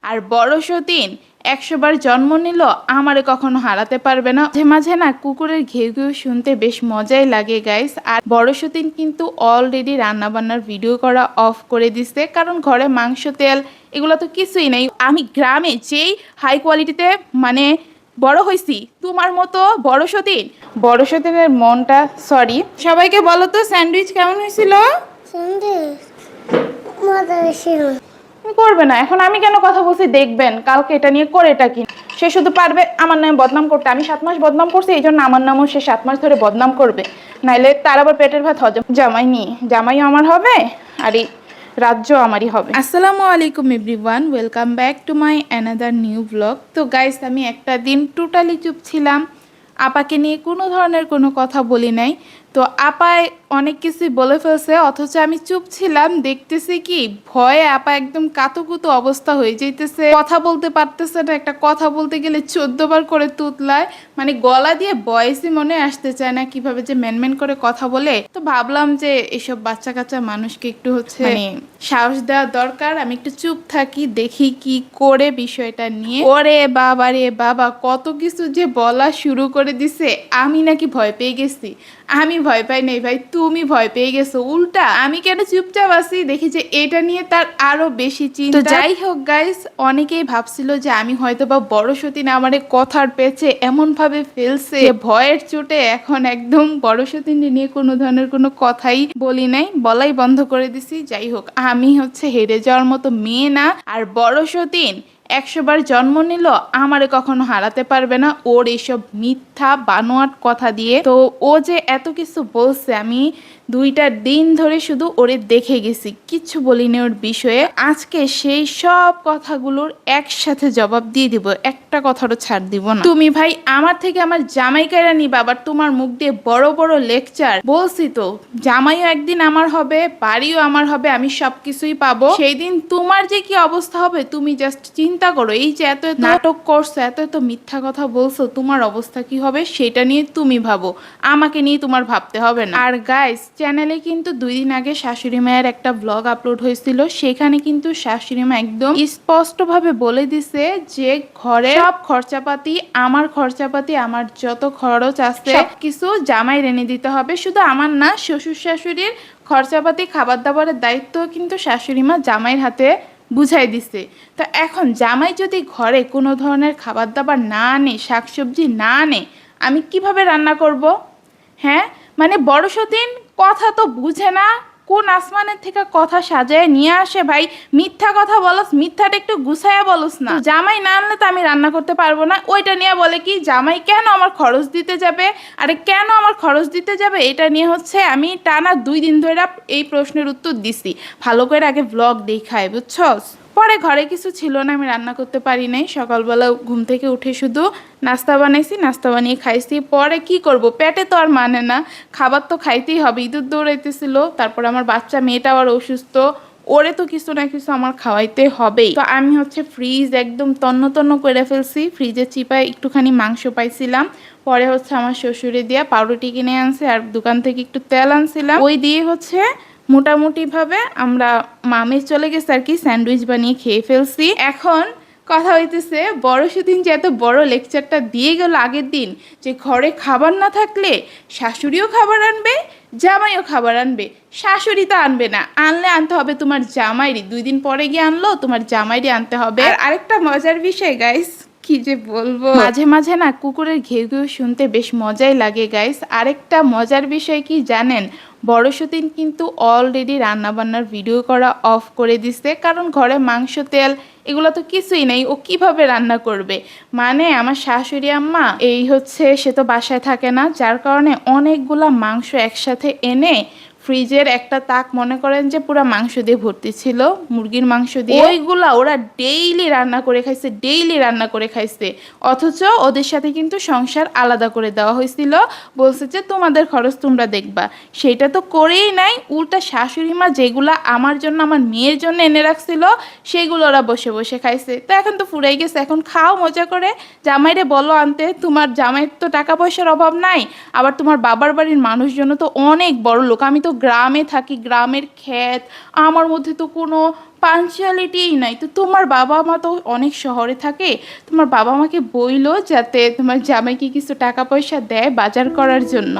আর বড় সতীন 100 বার জন্ম নিল আমারে কখনো হারাতে পারবে না। মাঝে মাঝে না কুকুরের ঘেউ ঘেউ শুনতে বেশ মজাই লাগে গাইস। আর বড় সতীন কিন্তু অলরেডি রান্না বান্নার ভিডিও করা অফ করে দিছে, কারণ ঘরে মাংস তেল এগুলো তো কিছুই নেই। আমি গ্রামে যেই হাই কোয়ালিটিতে মানে বড় হয়েছি, তোমার মতো বড় সতীনের মনটা সরি। সবাইকে বলো তো স্যান্ডউইচ কেমন হয়েছিল? করবে না, এখন আমি কেন কথা বলছি দেখবেন কালকে এটা নিয়ে করে এটা কি। সে শুধু পারবে আমার নামে বদনাম করতে। আমি 7 মাস বদনাম করছি, এই জন্য আমার নামও সে 7 মাস ধরে বদনাম করবে। নাইলে তার আবার পেটের ভাত হজম। জামাই নিয়ে জামাইও আমার হবে আর এই রাজ্য আমারই হবে। আসসালামু আলাইকুম everyone, welcome back to my another new blog. তো গাইস, আমি একটা দিন টোটালি চুপ ছিলাম, আপাকে নিয়ে কোনো ধরনের কোনো কথা বলি নাই। তো আপায় অনেক কিছুই বলে ফেলছে, অথচ আমি চুপ ছিলাম। দেখতেছি কি ভয়ে আপা একদম কাতুকুতু অবস্থা হয়ে যাইতেছে, কথা বলতে পারতেছে না। একটা কথা বলতে গেলে 14 বার করে তুতলায়, মানে গলা দিয়ে বয়সই মনে আসতে চায় না, কিভাবে যে মেনমেন করে কথা বলে। তো ভাবলাম যে এসব বাচ্চা কাচ্চা মানুষকে একটু মানে সাহস দেওয়া দরকার। আমি একটু চুপ থাকি, দেখি কি করে বিষয়টা নিয়ে। ওরে বাবা রে বাবা, কত কিছু যে বলা শুরু করে দিছে। আমি নাকি ভয় পেয়ে গেছি? আমি ভয় পাই নাই ভাই, তুমি ভয় পেয়ে গেছো। উল্টা আমি কেন চুপচাপ আছি, দেখি যে এটা নিয়ে তার আরো বেশি চিন্তা। তো যাই হোক গাইস, অনেকেই ভাবছিল যে আমি হয়তো বা বড় সতীন আমারে কথার পেছে এমন ভাবে ফেলছে, ভয়ের চোটে এখন একদম বড় সতীন নিয়ে কোনো ধরনের কোনো কথাই বলি নাই, বলাই বন্ধ করে দিছি। যাই হোক, আমি হচ্ছে হেরে যাওয়ার মতো মেয়ে না। আর বড় সতীন 100 বার জন্ম নিল আমারে কখনো হারাতে পারবে না ওর এইসব মিথ্যা বানোয়াট কথা দিয়ে। তো ও যে এত কিছু বলছে, আমি 2টা দিন ধরে শুধু ওরে দেখে গেছি, কিচ্ছু বলিনি ওর বিষয়ে। আজকে সেই সব কথাগুলোর একসাথে জবাব দিয়ে দিব, একটা কথারও ছাড় দিব না। তুমি ভাই আমার থেকে আমার জামাইকারা নিবা, আবার তোমার মুখ দিয়ে বড় বড় লেকচার। বলছি তো জামাইও একদিন আমার হবে, বাড়িও আমার হবে, আমি সবকিছুই পাবো। সেই দিন তোমার যে কি অবস্থা হবে তুমি জাস্ট চিন্তা করো। এই যে এত নাটক করছো, এত এত মিথ্যা কথা বলছো, তোমার অবস্থা কি হবে সেটা নিয়ে তুমি ভাবো, আমাকে নিয়ে তোমার ভাবতে হবে না। আর গাইস, চ্যানেলে কিন্তু 2 দিন আগে শাশুড়ি মায়ের একটা ব্লগ আপলোড হয়েছিল, সেখানে কিন্তু শাশুড়ি মা একদম স্পষ্ট ভাবে বলে দিছে যে ঘরে সব খরচাপাতি আমার, খরচাপাতি আমার যত খরচ আছে সবকিছু জামাই এনে দিতে হবে। শুধু আমার না, শ্বশুর শাশুড়ির খরচাপাতি খাবার দাবারের দায়িত্ব কিন্তু শাশুড়ি মা জামাইয়ের হাতে বুঝাই দিছে। তো এখন জামাই যদি ঘরে কোনো ধরনের খাবার দাবার না আনে, শাকসবজি না আনে, আমি কিভাবে রান্না করব? হ্যাঁ, মানে বড় সতীন কথা তো বুঝে না, কোন আসমানের থেকে কথা সাজায় নিয়ে আসে। ভাই মিথ্যা কথা বলস, মিথ্যাটা একটু গুছায়া বলস না। জামাই না আনলে তো আমি রান্না করতে পারবো না। ওইটা নিয়ে বলে কি জামাই কেন আমার খরচ দিতে যাবে, আরে কেন আমার খরচ দিতে যাবে, এটা নিয়ে হচ্ছে আমি টানা 2 দিন ধরে এই প্রশ্নের উত্তর দিছি। ভালো করে আগে ব্লগ দেখায়, বুঝছস। পরে ঘরে কিছু ছিল না, আমি রান্না করতে পারি নাই। সকালবেলা ঘুম থেকে উঠে শুধু নাস্তা বানাইছি, নাস্তা বানিয়ে খাইছি। পরে কি করব, পেটে তো আর মানে না, খাবার তো খাইতেই হবে। ইঁদুর দৌড়াইতেছিল, তারপর আমার বাচ্চা মেয়েটা আবার অসুস্থ, ওরে তো কিছু না কিছু আমার খাওয়াইতে হবেই। তো আমি হচ্ছে ফ্রিজ একদম তন্ন তন্ন করে ফেলছি। ফ্রিজে চিপায় একটুখানি মাংস পাইছিলাম, পরে হচ্ছে আমার শ্বশুরে দিয়া পাউরুটি কিনে আনছে, আর দোকান থেকে একটু তেল আনছিলাম, ওই দিয়ে হচ্ছে মোটামুটি ভাবে আমরা মামে চলে গেছে আর কি, স্যান্ডউইচ বানিয়ে খেয়ে ফেলছি। এখন কথা হইতেছে বড় সেদিন যে এত বড় লেকচারটা দিয়ে গেল আগের দিন, যে ঘরে খাবার না থাকলে শাশুড়িও খাবার আনবে, জামাইও খাবার আনবে। শাশুড়ি তো আনবে না, আনলে আনতে হবে তোমার জামাইরই। 2 দিন পরে গিয়ে আনলো, তোমার জামাইরই আনতে হবে। আর আরেকটা মজার বিষয় গাইস, কি যে বলবো, মাঝে মাঝে না কুকুরের ঘেউ ঘেউ শুনতে বেশ মজাই লাগে গাইস। আরেকটা মজার বিষয় কি জানেন, বড় সতীন কিন্তু অলরেডি রান্নাবান্নার ভিডিও করা অফ করে দিছে, কারণ ঘরে মাংস তেল এগুলো তো কিছুই নেই, ও কিভাবে রান্না করবে। মানে আমার শাশুড়ি আম্মা এই হচ্ছে, সে তো বাসায় থাকে না, যার কারণে অনেকগুলা মাংস একসাথে এনে ফ্রিজের একটা তাক মনে করেন যে পুরো মাংস দিয়ে ভর্তি ছিল, মুরগির মাংস দিয়ে, ওইগুলা ওরা ডেইলি রান্না করে খাইছে, ডেইলি রান্না করে খাইছে। অথচ ওদের সাথে কিন্তু সংসার আলাদা করে দেওয়া হয়েছিল, বলছে যে তোমাদের খরচ তোমরা দেখবা। সেটা তো করেই নাই, উল্টা শাশুড়ি মা যেগুলা আমার জন্য আমার মেয়ের জন্য এনে রাখছিল সেগুলো ওরা বসে বসে খাইছে। তো এখন তো ফুরাই গেছে, এখন খাও মজা করে। জামাইরে বলো আনতে, তোমার জামাইয়ের তো টাকা পয়সার অভাব নাই, আবার তোমার বাবার বাড়ির মানুষজন তো অনেক বড় লোক। আমি তো গ্রামে থাকি, গ্রামের ক্ষেত, আমার মধ্যে তো কোনো পাঞ্চুয়ালিটিই নাই। তো তোমার বাবা মা তো অনেক শহরে থাকে, তোমার বাবা মাকে বইলো যাতে তোমার জামাইকে কিছু টাকা পয়সা দেয় বাজার করার জন্য।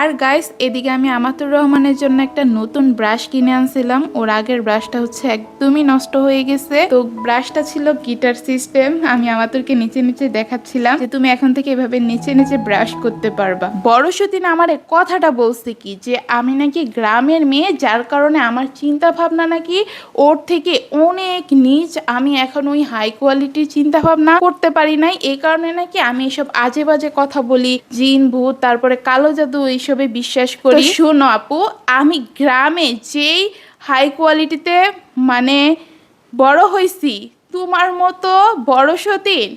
আর গাইস, এদিকে আমি আমাতুর রহমানের জন্য একটা নতুন ব্রাশ কিনে আনছিলাম। ওর আগের ব্রাশটা হচ্ছে একদমই নষ্ট হয়ে গেছে। তো ব্রাশটা ছিল গিটার সিস্টেম। আমি আমাতুরকে নিচে নিচে দেখাচ্ছিলাম যে তুমি এখন থেকে এভাবে নিচে নিচে ব্রাশ করতে পারবা। বড় সতীন আমার কথাটা বলছে কি যে আমি নাকি গ্রামের মেয়ে, যার কারণে আমার চিন্তা ভাবনা নাকি ওর থেকে অনেক নিচ। আমি এখন ওই হাই কোয়ালিটির চিন্তা ভাবনা করতে পারি নাই, এই কারণে নাকি আমি এসব আজে বাজে কথা বলি, জিন ভূত তারপরে কালো জাদু এইসবে বিশ্বাস করি। শোনো আপু, আমি গ্রামে যেই হাই কোয়ালিটিতে মানে বড় হয়েছি, তোমার মতো বড় সতীন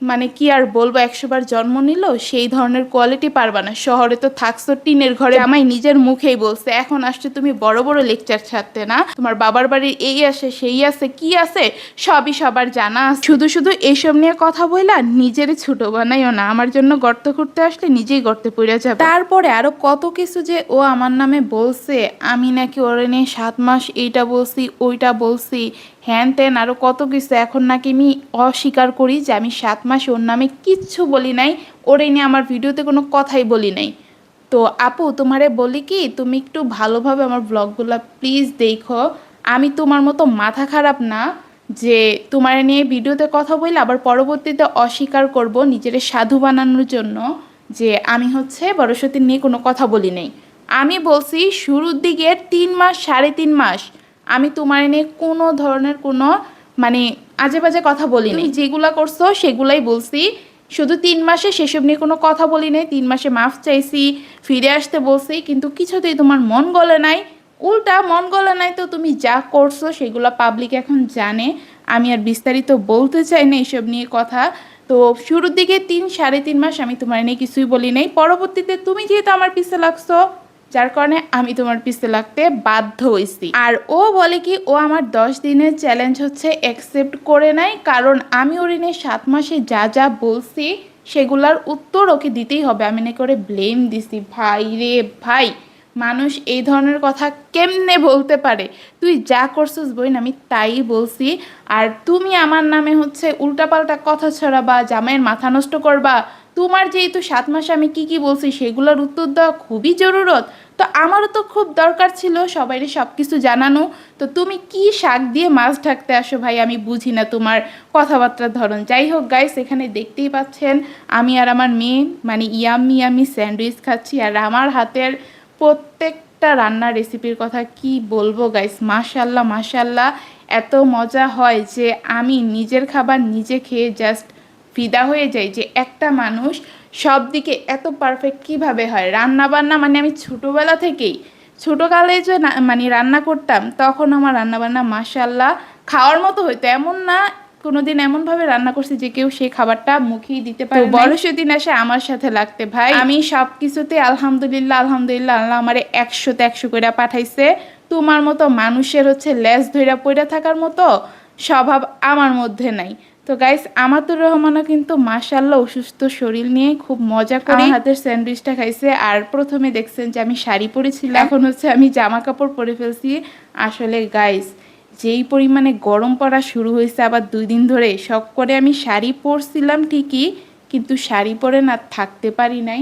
মানে কি আর বলবো, 100 বার জন্ম নিল সেই ধরনের কোয়ালিটি পারবা না। শহরে তো থাকছো টিনের ঘরে, আমায় নিজের মুখেই বলছে। এখন আসছে তুমি বড় বড় লেকচার ছাড়তে না, তোমার বাবার বাড়ির এই আছে সেই আছে কি আছে সবই সবার জানা আছে। শুধু শুধু এইসব নিয়ে কথা বইলা নিজের ছোট বানাইও না। আমার জন্য গর্ত করতে আসলে নিজেই গর্তে পড়ে যাবে। তারপরে আরো কত কিছু যে ও আমার নামে বলছে, আমি নাকি ওরে নিয়ে 7 মাস এইটা বলছি ওইটা বলছি, হ্যান ত্যান আরও কত কিছু। এখন নাকি আমি অস্বীকার করি যে আমি 7 মাস ওর নামে কিচ্ছু বলি নাই, ওরে নিয়ে আমার ভিডিওতে কোনো কথাই বলি নাই। তো আপু তোমারে বলি কি, তুমি একটু ভালোভাবে আমার ব্লগগুলো প্লিজ দেখো। আমি তোমার মতো মাথা খারাপ না যে তোমার নিয়ে ভিডিওতে কথা বললে আবার পরবর্তীতে অস্বীকার করব নিজের সাধু বানানোর জন্য যে আমি হচ্ছে বড় সতীর নিয়ে কোনো কথা বলি নাই। আমি বলছি শুরুর দিকে 3 মাস 3.5 মাস আমি তোমার নিয়ে কোনো ধরনের কোনো মানে আজে বাজে কথা বলি নাই, যেগুলা করছো সেগুলাই বলছি। শুধু 3 মাসে সেসব নিয়ে কোনো কথা বলি নাই। 3 মাসে মাফ চাইছি, ফিরে আসতে বলছি, কিন্তু কিছুতেই তোমার মন গলে নাই। উল্টা মন গলে নাই তো তুমি যা করছো সেগুলো পাবলিক এখন জানে। আমি আর বিস্তারিত বলতে চাই না এইসব নিয়ে কথা। তো শুরুর দিকে 3 সাড়ে 3 মাস আমি তোমার নিয়ে কিছুই বলি নাই। পরবর্তীতে তুমি যেহেতু আমার পিছে লাগছো, যার কারণে আমি তোমার পিছে লাগতে বাধ্য হয়েছি। আর ও বলে কি ও আমার 10 দিনের চ্যালেঞ্জ হচ্ছে অ্যাকসেপ্ট করে নাই, কারণ আমি ওর নিয়ে 7 মাসে যা যা বলছি সেগুলার উত্তর ওকে দিতেই হবে। আমি নাকি করে ব্লেম দিছি। ভাই রে ভাই, মানুষ এই ধরনের কথা কেমনে বলতে পারে? তুই যা করছিস বইন আমি তাই বলছি, আর তুমি আমার নামে হচ্ছে উল্টাপাল্টা কথা ছড়াবা, জামাইয়ের মাথা নষ্ট করবা। তোমার যেহেতু 7 মাসে আমি কি কি বলছি সেগুলোর উত্তর দেওয়া খুবই জরুরত, তো আমারও তো খুব দরকার ছিল সবাইকে সব কিছু জানানো। তো তুমি কি শাক দিয়ে মাছ ঢাকতে আসো ভাই, আমি বুঝি না তোমার কথাবার্তার ধরন। যাই হোক গাইস, এখানে দেখতেই পাচ্ছেন আমি আর আমার মেয়ে মানে ইয়াম্মি ইয়াম্মি স্যান্ডউইচ খাচ্ছি, আর আমার হাতের প্রত্যেকটা রান্নার রেসিপির কথা কি বলবো গাইস, মাশাল্লাহ মাশাল্লাহ, এত মজা হয় যে আমি নিজের খাবার নিজে খেয়ে জাস্ট ফিদা হয়ে যাই যে একটা মানুষ সব দিকে এত পারফেক্ট কিভাবে হয়। রান্না বান্না মানে আমি ছোটোবেলা থেকেই, ছোটোকালে যে মানে রান্না করতাম তখন আমার রান্নাবান্না মাশাল্লাহ খাওয়ার মতো হইতো। এমন না কোনোদিন এমনভাবে রান্না করছি যে কেউ সেই খাবারটা মুখেই দিতে পারে। বড় সেদিন আসে আমার সাথে লাগতে ভাই, আমি সব কিছুতে আলহামদুলিল্লাহ আলহামদুলিল্লাহ, আল্লাহ আমারে 100তে 100 করে পাঠাইছে। তোমার মতো মানুষের হচ্ছে লেজ ধইরা পইরা থাকার মতো স্বভাব আমার মধ্যে নাই। তো গাইস, আমাতুর রহমানও কিন্তু মাশাল্লাহ অসুস্থ শরীর নিয়ে খুব মজা করে আমার হাতের স্যান্ডউইচটা খাইছে। আর প্রথমে দেখছেন যে আমি শাড়ি পরেছিলাম, এখন হচ্ছে আমি জামা কাপড় পরে ফেলছি। আসলে গাইস, যেই পরিমাণে গরম পড়া শুরু হয়েছে আবার 2 দিন ধরে, শখ করে আমি শাড়ি পরছিলাম ঠিকই, কিন্তু শাড়ি পরে না থাকতে পারি নাই,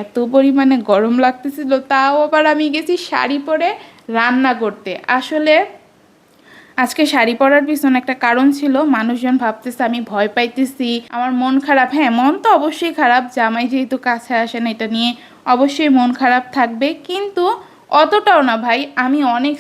এত পরিমাণে গরম লাগতেছিল। তাও আবার আমি গেছি শাড়ি পরে রান্না করতে। আসলে আজকে শাড়ি পরার পিছনে একটা কারণ ছিল, মানুষজন ভাবতেছে আমি ভয় পাইতেছি, আমার মন খারাপ। হ্যাঁ, মন তো অবশ্যই খারাপ, জামাই যেহেতু কাছে আসে না, এটা নিয়ে অবশ্যই মন খারাপ থাকবে, কিন্তু অতটাও না ভাই। আমি অনেক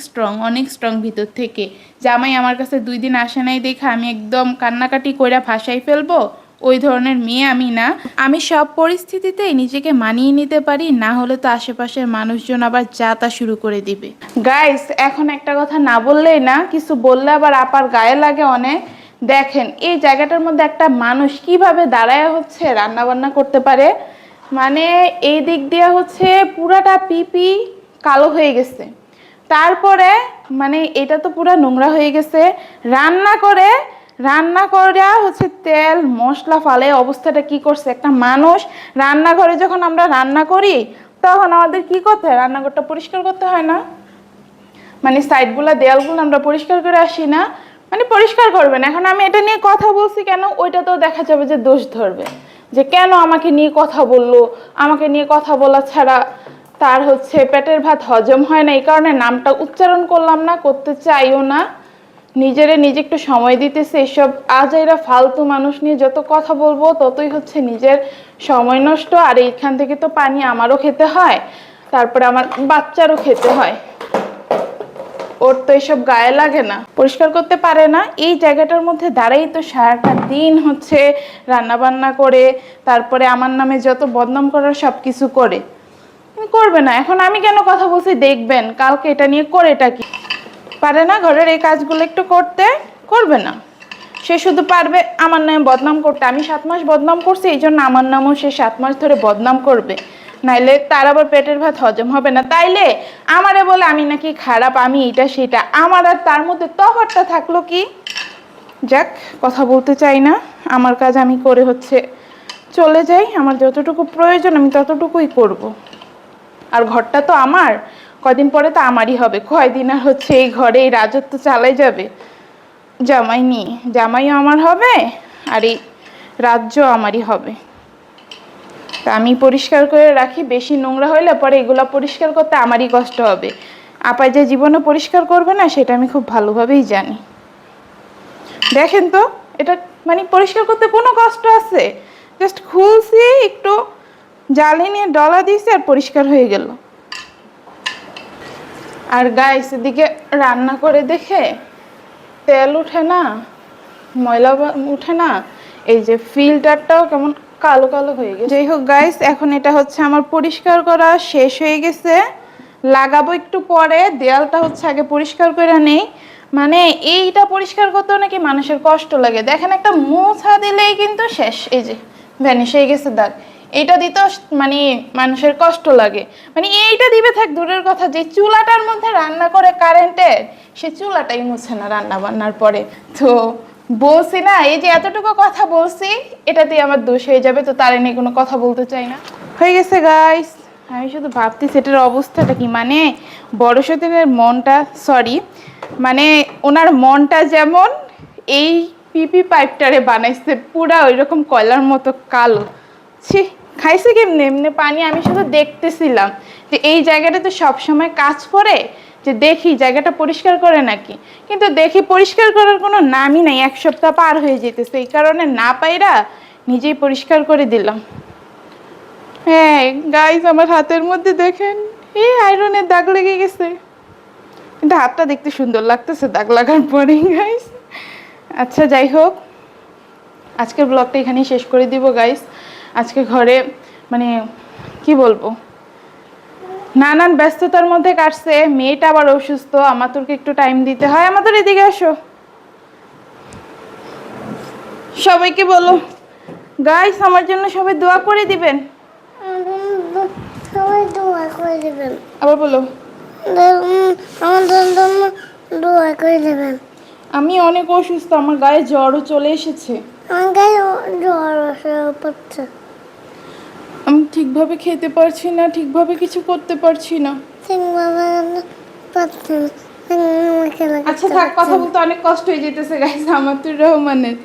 স্ট্রং ভিতর থেকে। জামাই আমার কাছে 2 দিন আসে নাই দেখে আমি একদম কান্নাকাটি কইরা ভাসাই ফেলবো ওই ধরনের মেয়ে আমি না। আমি সব পরিস্থিতিতেই নিজেকে মানিয়ে নিতে পারি, না হলে তো আশেপাশের মানুষজন আবার যা তা শুরু করে দিবে। গাইস, এখন একটা কথা না বললেই না, কিছু বললে আবার আপার গায়ে লাগে অনেক। দেখেন এই জায়গাটার মধ্যে একটা মানুষ কিভাবে দাঁড়ায় হচ্ছে রান্না বান্না করতে পারে, মানে এই দিক দিয়ে হচ্ছে পুরাটা পিপি কালো হয়ে গেছে, তারপরে মানে এটা তো পুরা নোংরা হয়ে গেছে, রান্না করে রান্না করে হচ্ছে তেল মশলা ফালে অবস্থাটা কি করছে একটা মানুষ। রান্নাঘরে যখন আমরা রান্না করি তখন আমাদের কি করতে হয়, রান্নাঘরটা পরিষ্কার করতে হয় না? মানে সাইডগুলো দেয়ালগুলো আমরা পরিষ্কার করে আসি না? মানে পরিষ্কার করবেন। এখন আমি এটা নিয়ে কথা বলছি কেন, ওইটা তো দেখা যাবে যে দোষ ধরবে, যে কেন আমাকে নিয়ে কথা বললো। আমাকে নিয়ে কথা বলা ছাড়া তার হচ্ছে পেটের ভাত হজম হয় না, এই কারণে নামটা উচ্চারণ করলাম না, করতে চাইও না। নিজেরে নিজে একটু সময় দিতেছে। এসব আজাইরা ফালতু মানুষ নিয়ে যত কথা বলবো ততই হচ্ছে নিজের সময় নষ্ট। আর এইখান থেকে তো পানি আমারও খেতে হয়, তারপরে আমার বাচ্চারও খেতে হয়। ওর তো এসব গায়ে লাগে না, পরিষ্কার করতে পারে না। এই জায়গাটার মধ্যে দাঁড়াই তো সারাটা দিন হচ্ছে রান্না বান্না করে, তারপরে আমার নামে যত বদনাম করার সব কিছু করে। করবে না। এখন আমি কেন কথা বলছি দেখবেন, কালকে এটা নিয়ে করে এটা কি পারে না ঘরের এই কাজগুলো একটু করতে, করবে না। সে শুধু পারবে আমার নামে বদনাম করতে। আমি 7 মাস বদনাম করছি, এই জন্য আমার নামও সে 7 মাস ধরে বদনাম করবে। নাইলে তার আবার পেটের ভাত হজম হবে না। তাইলে আমারে বলে আমি নাকি খারাপ, আমি এটা সেটা। আমার আর তার মধ্যে তফাৎটা থাকলো কি? যাক, কথা বলতে চাই না। আমার কাজ আমি করে হচ্ছে চলে যাই। আমার যতটুকু প্রয়োজন আমি ততটুকুই করব। আর ঘরটা তো আমার, কয়দিন পরে তো আমারই হবে। কয়দিন আর হচ্ছে এই ঘরে এই রাজত্ব চালাই যাবে জামাই নিয়ে? জামাইও আমার হবে আর এই রাজ্য আমারই হবে। তা আমি পরিষ্কার করে রাখি। বেশি নোংরা হইলে পরে এগুলা পরিষ্কার করতে আমারই কষ্ট হবে। আপা যে জীবনে পরিষ্কার করবে না সেটা আমি খুব ভালোভাবেই জানি। দেখেন তো, এটা মানে পরিষ্কার করতে কোনো কষ্ট আছে? জাস্ট খুলছি, একটু জ্বালি নিয়ে ডলা দিয়েছি আর পরিষ্কার হয়ে গেল। আর গাইস এদিকে রান্না করে দেখে তেল উঠে না, ময়লা উঠে না, এই যে ফিল্টারটাও কেমন কালো কালো হয়ে গেছে। যাই হোক গাইস, এখন এটা হচ্ছে আমার পরিষ্কার করা শেষ হয়ে গেছে। লাগাবো একটু পরে। দেয়ালটা হচ্ছে আগে পরিষ্কার করে নেই। মানে এইটা পরিষ্কার করতেও নাকি মানুষের কষ্ট লাগে। দেখেন একটা মোছা দিলেই কিন্তু শেষ, এই যে ভ্যানিশ হয়ে গেছে দাগ। এইটা দিতেও মানে মানুষের কষ্ট লাগে। মানে এইটা দিবে থাক দূরের কথা, যে চুলাটার মধ্যে রান্না করে কারেন্টের, সে চুলাটাই মুছে না রান্না বান্নার পরে। তো বলছি না, এই যে এতটুকু কথা বলছি এটাতেই আমার দোষ হয়ে যাবে, তো তার নিয়ে কোনো কথা বলতে চাই না। হয়ে গেছে গাইস। আমি শুধু ভাবছি সেটার অবস্থাটা কি। মানে বড় সতীনের মনটা, সরি মানে ওনার মনটা যেমন এই পিপি পাইপটারে বানাইছে পুরা ওইরকম কয়লার মতো কালো। ছি, খাইছে কেমনে এমনি পানি? আমি শুধু দেখতেছিলাম যে এই জায়গাটা তো সবসময় কাজ করে, যে দেখি জায়গাটা পরিষ্কার করে নাকি, কিন্তু দেখি পরিষ্কার করার কোনো নামই নাই। 1 সপ্তাহ পার হয়ে যেতেছে, এই কারণে না পাইরা নিজেই পরিষ্কার করে দিলাম। হ্যাঁ গাইস, আমার হাতের মধ্যে দেখেন এই আয়রনের দাগ লেগে গেছে, কিন্তু হাতটা দেখতে সুন্দর লাগতেছে দাগ লাগার পরে গাইস। আচ্ছা যাই হোক, আজকের ব্লগটা এখানেই শেষ করে দিব গাইস। আজকে ঘরে মানে কি বলবো, নানান ব্যস্ততার মধ্যে কাটছে। মেয়েটা আবার অসুস্থ, আমার তোরকে একটু টাইম দিতে হয়। আমার তোর এদিকে আসো, সবাইকে বলো গাইস আমার জন্য সবাই দোয়া করে দিবেন। সবাই দোয়া করে দেবেন। আবার বলো, আমাদের জন্য দোয়া করে দেবেন। আমি অনেক অসুস্থ, আমার গায়ে জ্বরও চলে এসেছে। আমার গায়ে জ্বর পড়ছে। আমি ঠিকভাবে খেতে পারছি না, ঠিকভাবে কিছু করতে পারছি না। ঠিকভাবে পারছি না। আচ্ছা থাক, কথা বলতে অনেক কষ্ট হয়ে যেতেছে গাইস আমার তুর রহমানের।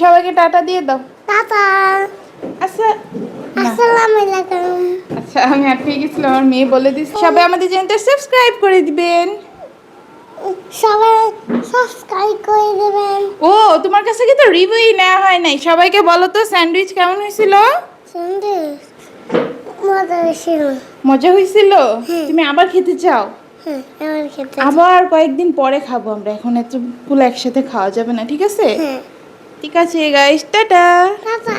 সবাইকে টাটা দিয়ে দাও। টাটা। আচ্ছা আসসালামু আলাইকুম। আচ্ছা আমি আটকে গেছিলাম, আমার মেয়ে বলে দিচ্ছে সবাই আমাদের চ্যানেলটা সাবস্ক্রাইব করে দিবেন। সবাই সাবস্ক্রাইব করে দেবেন। ও তোমার কাছে কি তো রিভিউই নেওয়া হয় নাই। সবাইকে বলো তো স্যান্ডউইচ কেমন হয়েছিল? সন্দেশ মজা ছিল। মজা হয়েছিল? তুমি আবার খেতে চাও? হ্যাঁ, আমার খেতে। আবার কয়েকদিন পরে খাবো আমরা, এখন এতগুলো একসাথে খাওয়া যাবে না, ঠিক আছে? হ্যাঁ ঠিক আছে গাইস, টাটা। টাটা।